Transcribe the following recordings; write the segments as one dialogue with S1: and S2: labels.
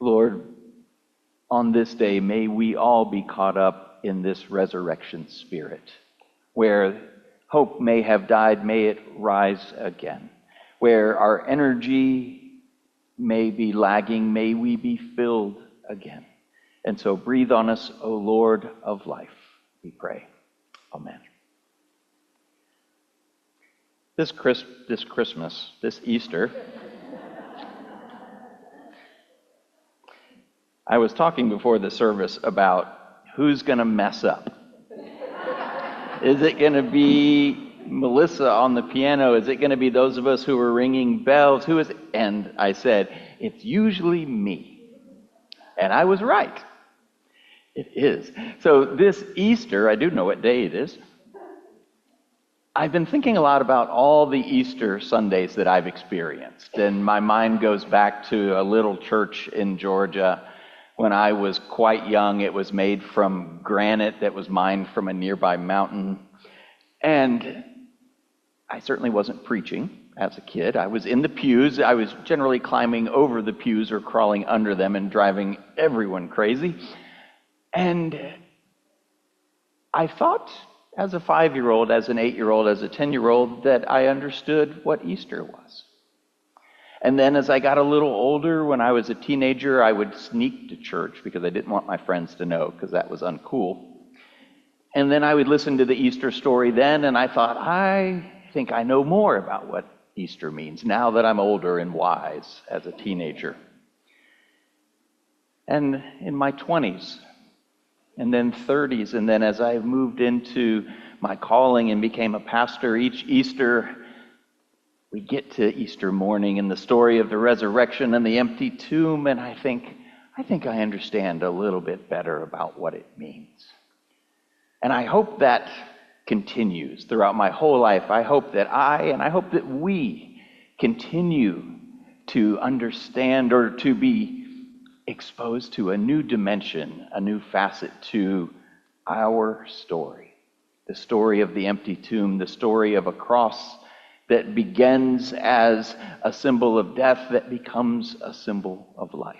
S1: Lord, on this day, may we all be caught up in this resurrection spirit, where hope may have died, may it rise again. Where our energy may be lagging, may we be filled again. And so breathe on us, O Lord of life, we pray. Amen. This Christmas, this Easter, I was talking before the service about who's going to mess up. Is it going to be Melissa on the piano? Is it going to be those of us who are ringing bells? Who is it? And I said, it's usually me. And I was right. It is. So this Easter, I do know what day it is. I've been thinking a lot about all the Easter Sundays that I've experienced. And my mind goes back to a little church in Georgia. When I was quite young, it was made from granite that was mined from a nearby mountain. And I certainly wasn't preaching as a kid. I was in the pews. I was generally climbing over the pews or crawling under them and driving everyone crazy. And I thought as a 5-year-old, as an 8-year-old, as a 10-year-old, that I understood what Easter was. And then as I got a little older, when I was a teenager, I would sneak to church because I didn't want my friends to know because that was uncool. And then I would listen to the Easter story then, and I thought, I think I know more about what Easter means now that I'm older and wise as a teenager. And in my 20s, and then 30s, and then as I moved into my calling and became a pastor, each Easter, we get to Easter morning and the story of the resurrection and the empty tomb, and I think I understand a little bit better about what it means. And I hope that continues throughout my whole life. I hope that I hope that we continue to understand or to be exposed to a new dimension, a new facet to our story. The story of the empty tomb, the story of a cross that begins as a symbol of death that becomes a symbol of life.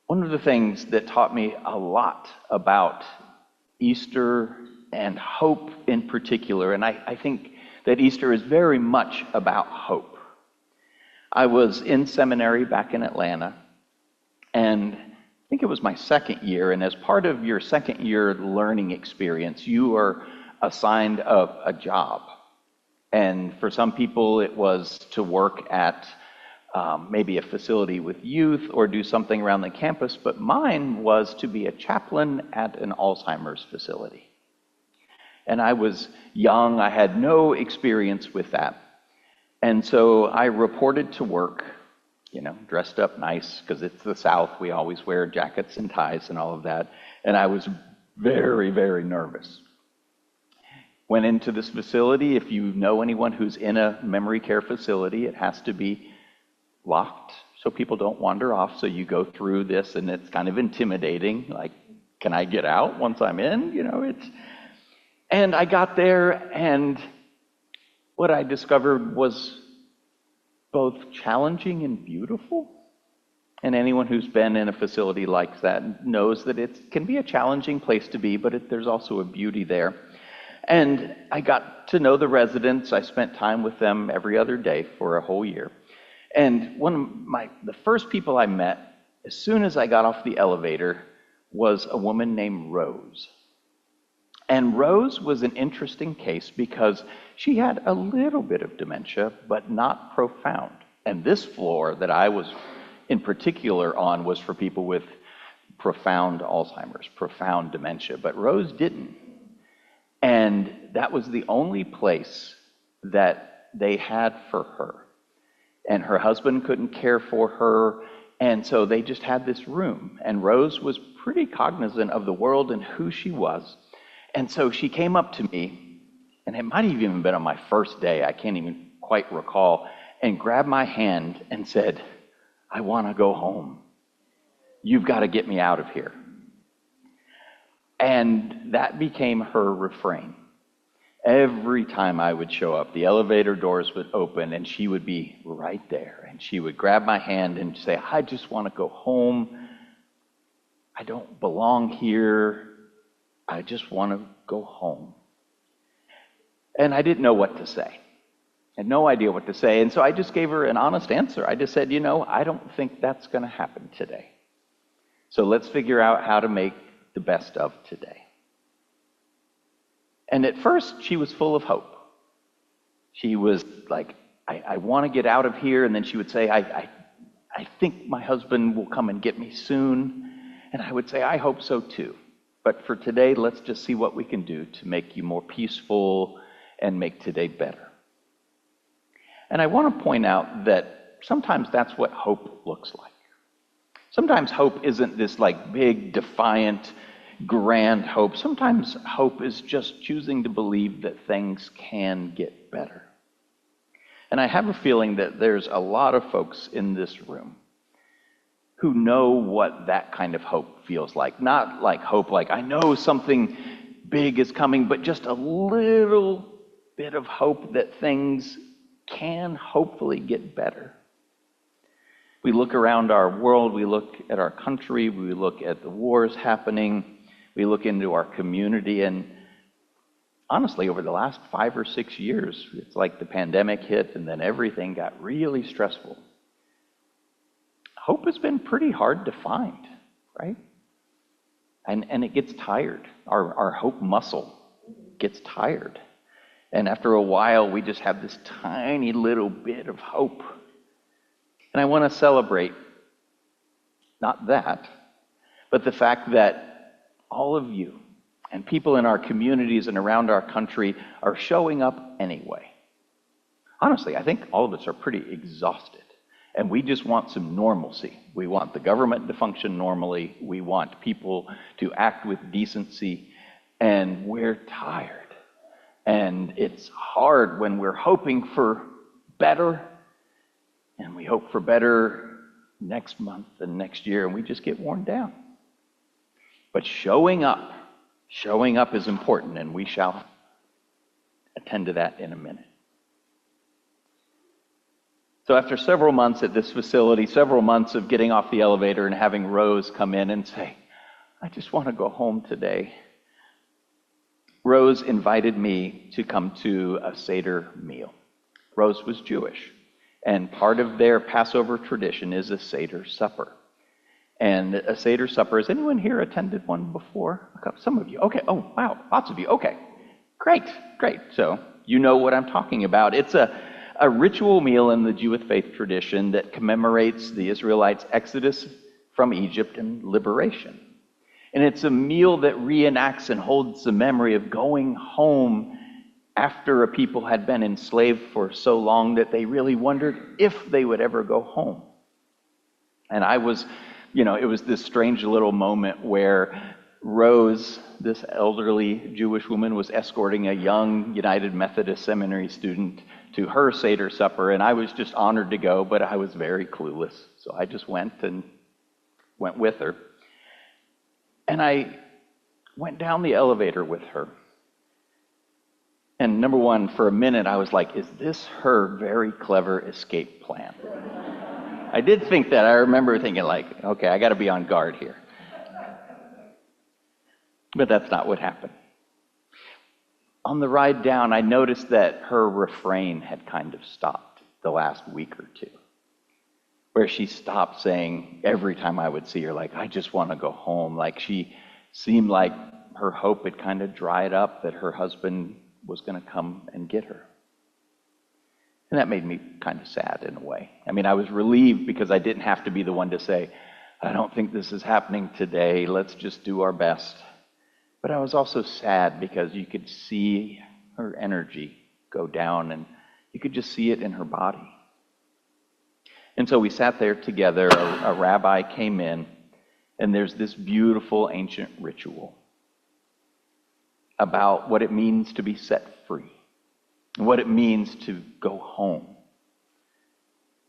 S1: One of the things that taught me a lot about Easter and hope in particular, and I think that Easter is very much about hope. I was in seminary back in Atlanta, and I think it was my second year, and as part of your second year learning experience, you are assigned a job. And for some people, it was to work at maybe a facility with youth or do something around the campus, but mine was to be a chaplain at an Alzheimer's facility. And I was young, I had no experience with that. And so I reported to work, dressed up nice, because it's the South, we always wear jackets and ties and all of that. And I was very, very nervous. Went into this facility. If you know anyone who's in a memory care facility, it has to be locked so people don't wander off. So you go through this, and it's kind of intimidating. Like, can I get out once I'm in? And I got there, and what I discovered was both challenging and beautiful. And anyone who's been in a facility like that knows that it can be a challenging place to be, but there's also a beauty there. And I got to know the residents. I spent time with them every other day for a whole year. And the first people I met, as soon as I got off the elevator, was a woman named Rose. And Rose was an interesting case because she had a little bit of dementia, but not profound. And this floor that I was in particular on was for people with profound Alzheimer's, profound dementia, but Rose didn't. And that was the only place that they had for her. And her husband couldn't care for her, and so they just had this room. And Rose was pretty cognizant of the world and who she was. And so she came up to me, and it might have even been on my first day, I can't even quite recall, and grabbed my hand and said, "I want to go home. You've got to get me out of here." And that became her refrain. Every time I would show up, the elevator doors would open and she would be right there. And she would grab my hand and say, I just want to go home. I don't belong here. I just want to go home. And I didn't know what to say. I had no idea what to say. And so I just gave her an honest answer. I just said, I don't think that's going to happen today. So let's figure out how to make the best of today. And at first, she was full of hope. She was like, I want to get out of here. And then she would say, I think my husband will come and get me soon. And I would say, I hope so too. But for today, let's just see what we can do to make you more peaceful and make today better. And I want to point out that sometimes that's what hope looks like. Sometimes hope isn't this like big, defiant, grand hope. Sometimes hope is just choosing to believe that things can get better. And I have a feeling that there's a lot of folks in this room who know what that kind of hope feels like. Not like hope like, I know something big is coming, but just a little bit of hope that things can hopefully get better. We look around our world, we look at our country, we look at the wars happening, we look into our community, and honestly, over the last 5 or 6 years, it's like the pandemic hit and then everything got really stressful. Hope has been pretty hard to find, right? And it gets tired. Our hope muscle gets tired. And after a while, we just have this tiny little bit of hope. And I want to celebrate, not that, but the fact that all of you and people in our communities and around our country are showing up anyway. Honestly, I think all of us are pretty exhausted. And we just want some normalcy. We want the government to function normally. We want people to act with decency. And we're tired. And it's hard when we're hoping for better. And we hope for better next month and next year. And we just get worn down. But showing up is important. And we shall attend to that in a minute. So after several months at this facility, several months of getting off the elevator and having Rose come in and say, I just want to go home today, Rose invited me to come to a Seder meal. Rose was Jewish, and part of their Passover tradition is a Seder supper. And a Seder supper, has anyone here attended one before? Some of you. Okay. Oh, wow. Lots of you. Okay. Great. So you know what I'm talking about. It's a ritual meal in the Jewish faith tradition that commemorates the Israelites' exodus from Egypt and liberation. And it's a meal that reenacts and holds the memory of going home after a people had been enslaved for so long that they really wondered if they would ever go home. And it was this strange little moment where Rose, this elderly Jewish woman, was escorting a young United Methodist Seminary student to her Seder supper, and I was just honored to go, but I was very clueless. So I just went with her. And I went down the elevator with her. And number one, for a minute, I was like, is this her very clever escape plan? I did think that. I remember thinking like, okay, I got to be on guard here. But that's not what happened. On the ride down, I noticed that her refrain had kind of stopped the last week or two, where she stopped saying every time I would see her, like, I just want to go home. Like she seemed like her hope had kind of dried up that her husband was going to come and get her. And that made me kind of sad in a way. I mean, I was relieved because I didn't have to be the one to say, I don't think this is happening today. Let's just do our best. But I was also sad because you could see her energy go down and you could just see it in her body. And so we sat there together. A rabbi came in, and there's this beautiful ancient ritual about what it means to be set free, what it means to go home.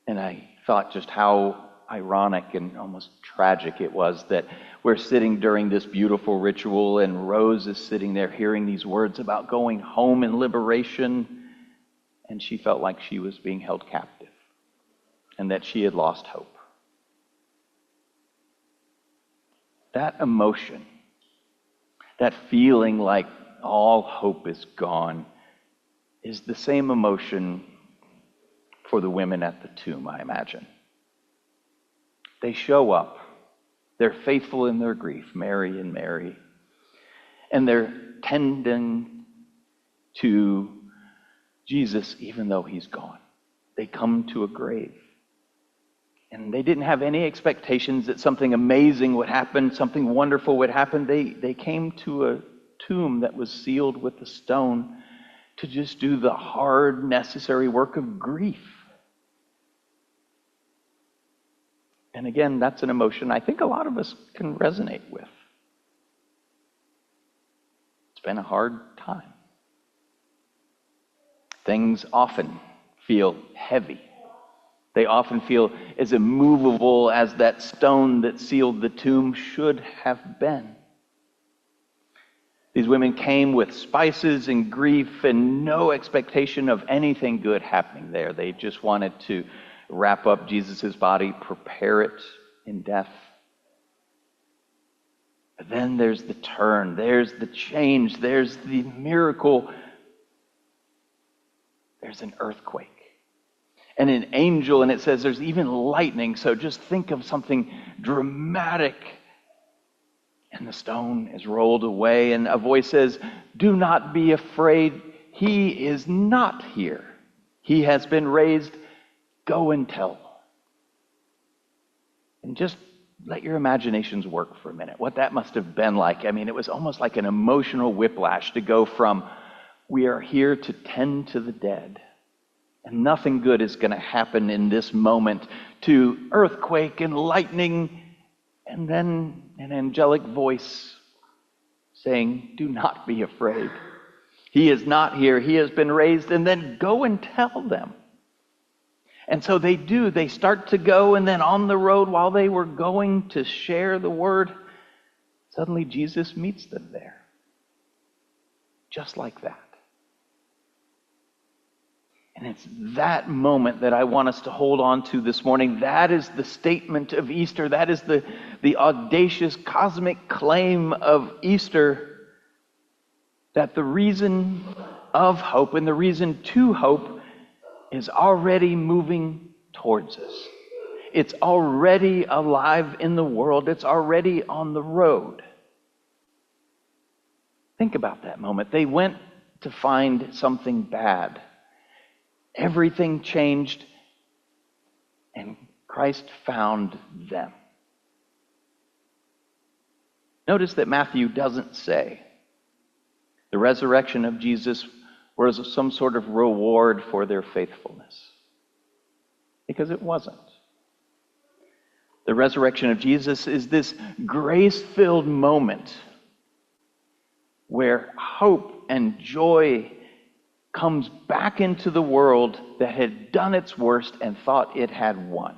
S1: And I thought just how ironic and almost tragic it was that we're sitting during this beautiful ritual and Rose is sitting there hearing these words about going home in liberation, and she felt like she was being held captive and that she had lost hope. That emotion, that feeling like all hope is gone, is the same emotion for the women at the tomb, I imagine. They show up. They're faithful in their grief, Mary and Mary. And they're tending to Jesus even though he's gone. They come to a grave. And they didn't have any expectations that something amazing would happen, something wonderful would happen. They came to a tomb that was sealed with a stone to just do the hard, necessary work of grief. And again, that's an emotion I think a lot of us can resonate with. It's been a hard time. Things often feel heavy. They often feel as immovable as that stone that sealed the tomb should have been. These women came with spices and grief and no expectation of anything good happening there. They just wanted to wrap up Jesus' body, prepare it in death. But then there's the turn, there's the change, there's the miracle. There's an earthquake and an angel, and it says there's even lightning. So just think of something dramatic. And the stone is rolled away, and a voice says, "Do not be afraid. He is not here. He has been raised. Go and tell." And just let your imaginations work for a minute. What that must have been like. I mean, it was almost like an emotional whiplash to go from, we are here to tend to the dead, and nothing good is going to happen in this moment, to earthquake and lightning, and then an angelic voice saying, "Do not be afraid. He is not here. He has been raised, and then go and tell them." And so they do. They start to go, and then on the road, while they were going to share the word, suddenly Jesus meets them there. Just like that. And it's that moment that I want us to hold on to this morning. That is the statement of Easter. That is the audacious cosmic claim of Easter. That the reason of hope and the reason to hope is already moving towards us. It's already alive in the world. It's already on the road. Think about that moment. They went to find something bad. Everything changed, and Christ found them. Notice that Matthew doesn't say the resurrection of Jesus was some sort of reward for their faithfulness, because it wasn't. The resurrection of Jesus is this grace-filled moment where hope and joy comes back into the world that had done its worst and thought it had won.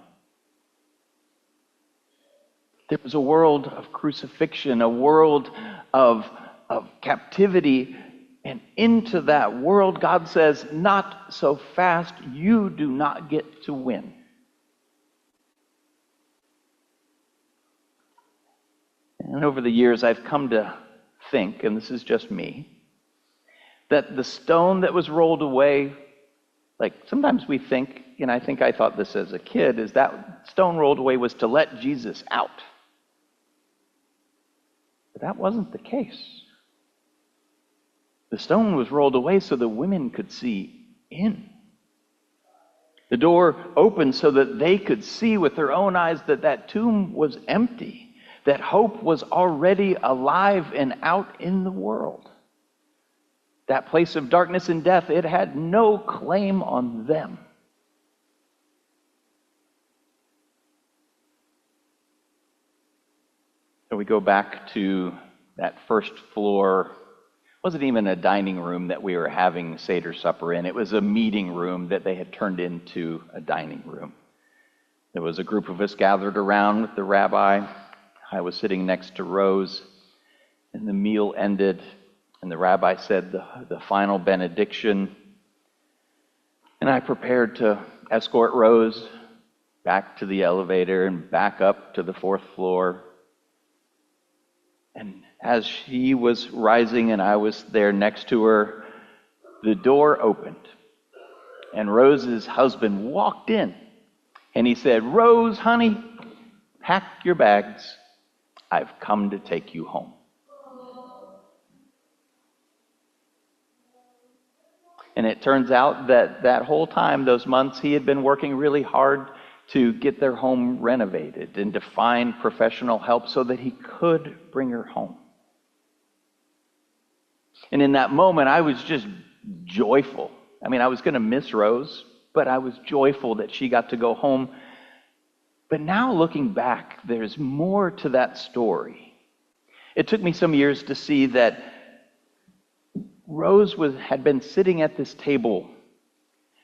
S1: There was a world of crucifixion, a world of captivity, and into that world, God says, "Not so fast, you do not get to win." And over the years, I've come to think, and this is just me, that the stone that was rolled away, like sometimes we think, and I think I thought this as a kid, is that stone rolled away was to let Jesus out. But that wasn't the case. The stone was rolled away so the women could see in. The door opened so that they could see with their own eyes that that tomb was empty, that hope was already alive and out in the world. That place of darkness and death, it had no claim on them. So we go back to that first floor. It wasn't even a dining room that we were having Seder supper in. It was a meeting room that they had turned into a dining room. There was a group of us gathered around with the rabbi. I was sitting next to Rose, and the meal ended, and the rabbi said the final benediction. And I prepared to escort Rose back to the elevator and back up to the 4th floor. And as she was rising and I was there next to her, the door opened, and Rose's husband walked in, and he said, "Rose, honey, pack your bags. I've come to take you home." And it turns out that whole time, those months, he had been working really hard to get their home renovated and to find professional help so that he could bring her home. And in that moment, I was just joyful. I mean, I was going to miss Rose, but I was joyful that she got to go home. But now looking back, there's more to that story. It took me some years to see that Rose had been sitting at this table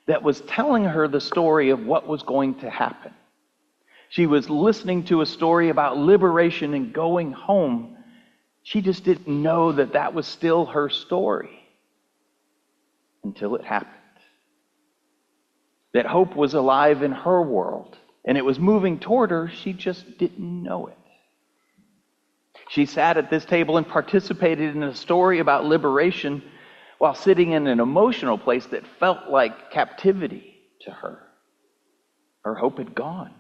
S1: that was telling her the story of what was going to happen. She was listening to a story about liberation and going home. She just didn't know that that was still her story until it happened. That hope was alive in her world, and it was moving toward her. She just didn't know it. She sat at this table and participated in a story about liberation while sitting in an emotional place that felt like captivity to her. Her hope had gone.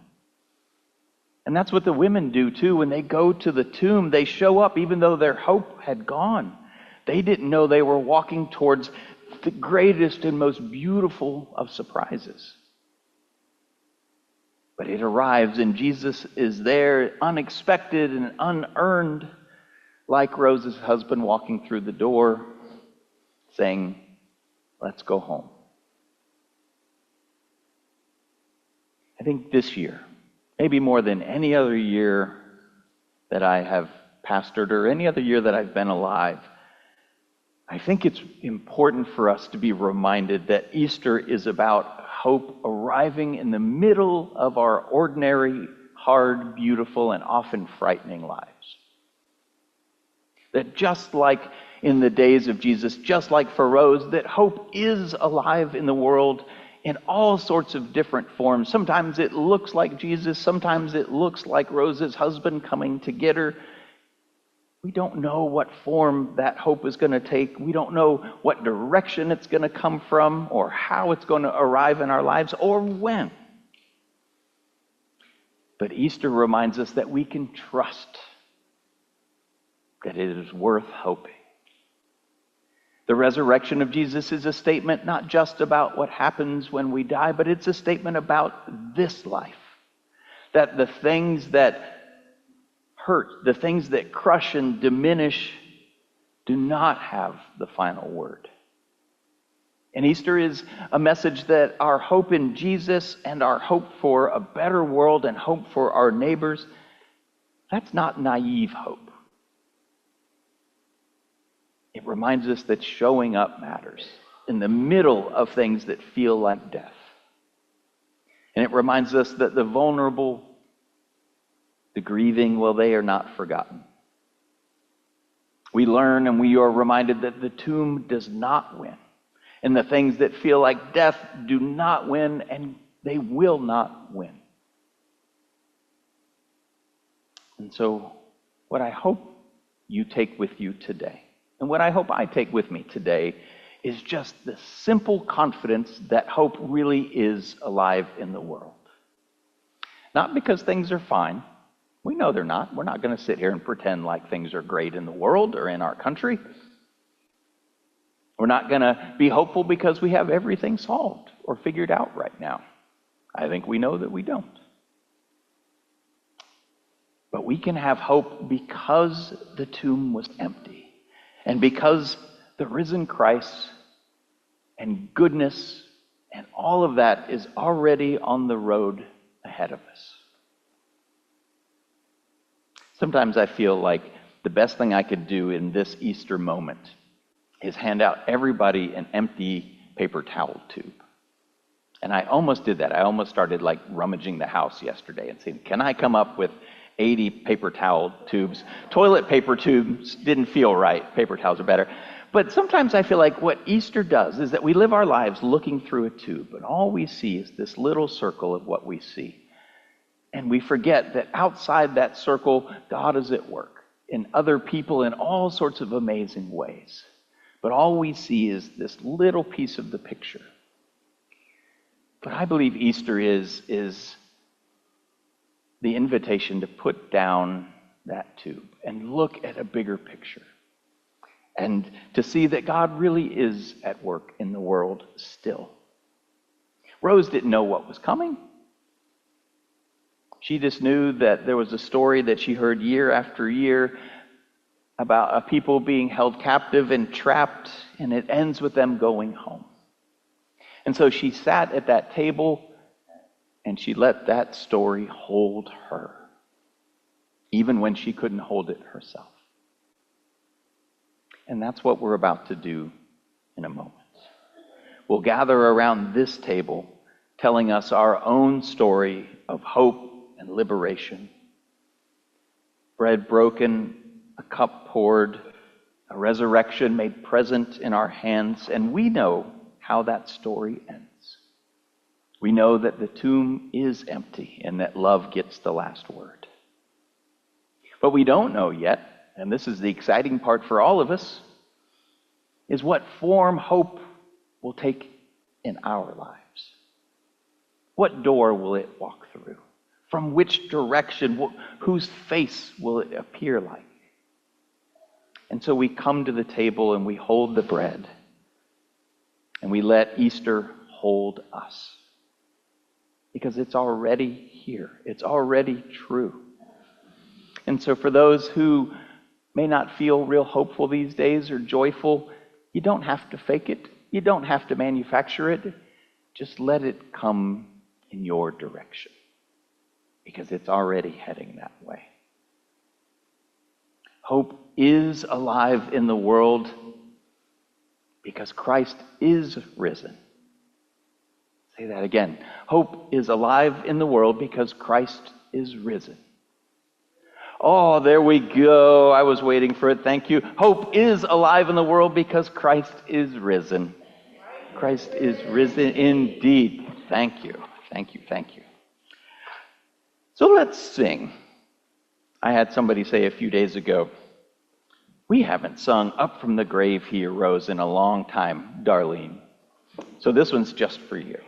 S1: And that's what the women do too. When they go to the tomb, they show up even though their hope had gone. They didn't know they were walking towards the greatest and most beautiful of surprises. But it arrives, and Jesus is there, unexpected and unearned, like Rose's husband walking through the door, saying, "Let's go home." I think this year, maybe more than any other year that I have pastored or any other year that I've been alive, I think it's important for us to be reminded that Easter is about hope arriving in the middle of our ordinary, hard, beautiful, and often frightening lives. That just like in the days of Jesus, just like for Rose, that hope is alive in the world in all sorts of different forms. Sometimes it looks like Jesus, sometimes it looks like Rose's husband coming to get her. We don't know what form that hope is going to take. We don't know what direction it's going to come from or how it's going to arrive in our lives or when. But Easter reminds us that we can trust that it is worth hoping. The resurrection of Jesus is a statement not just about what happens when we die, but it's a statement about this life. That the things that hurt, the things that crush and diminish, do not have the final word. And Easter is a message that our hope in Jesus and our hope for a better world and hope for our neighbors, that's not naive hope. It reminds us that showing up matters in the middle of things that feel like death. And it reminds us that the vulnerable, the grieving, well, they are not forgotten. We learn and we are reminded that the tomb does not win. And the things that feel like death do not win, and they will not win. And so, what I hope you take with you today, and what I hope I take with me today, is just the simple confidence that hope really is alive in the world. Not because things are fine. We know they're not. We're not going to sit here and pretend like things are great in the world or in our country. We're not going to be hopeful because we have everything solved or figured out right now. I think we know that we don't. But we can have hope because the tomb was empty. And because the risen Christ and goodness and all of that is already on the road ahead of us. Sometimes I feel like the best thing I could do in this Easter moment is hand out everybody an empty paper towel tube. And I almost did that. I almost started like rummaging the house yesterday and saying, can I come up with 80 paper towel tubes? Toilet paper tubes didn't feel right. Paper towels are better. But sometimes I feel like what Easter does is that we live our lives looking through a tube, and all we see is this little circle of what we see. And we forget that outside that circle, God is at work in other people in all sorts of amazing ways. But all we see is this little piece of the picture. But I believe Easter is the invitation to put down that tube and look at a bigger picture. And to see that God really is at work in the world still. Rose didn't know what was coming. She just knew that there was a story that she heard year after year about a people being held captive and trapped, and it ends with them going home. And so she sat at that table and she let that story hold her, even when she couldn't hold it herself. And that's what we're about to do in a moment. We'll gather around this table, telling us our own story of hope and liberation. Bread broken, a cup poured, a resurrection made present in our hands, and we know how that story ends. We know that the tomb is empty and that love gets the last word. But we don't know yet, and this is the exciting part for all of us, is what form hope will take in our lives. What door will it walk through? From which direction? Whose face will it appear like? And so we come to the table and we hold the bread and we let Easter hold us. Because it's already here. It's already true. And so for those who may not feel real hopeful these days or joyful, you don't have to fake it. You don't have to manufacture it. Just let it come in your direction. Because it's already heading that way. Hope is alive in the world because Christ is risen. Say that again. Hope is alive in the world because Christ is risen. Oh, there we go. I was waiting for it. Thank you. Hope is alive in the world because Christ is risen. Christ is risen indeed. Thank you. Thank you. Thank you. So let's sing. I had somebody say a few days ago, we haven't sung Up from the Grave He Arose in a long time, Darlene. So this one's just for you.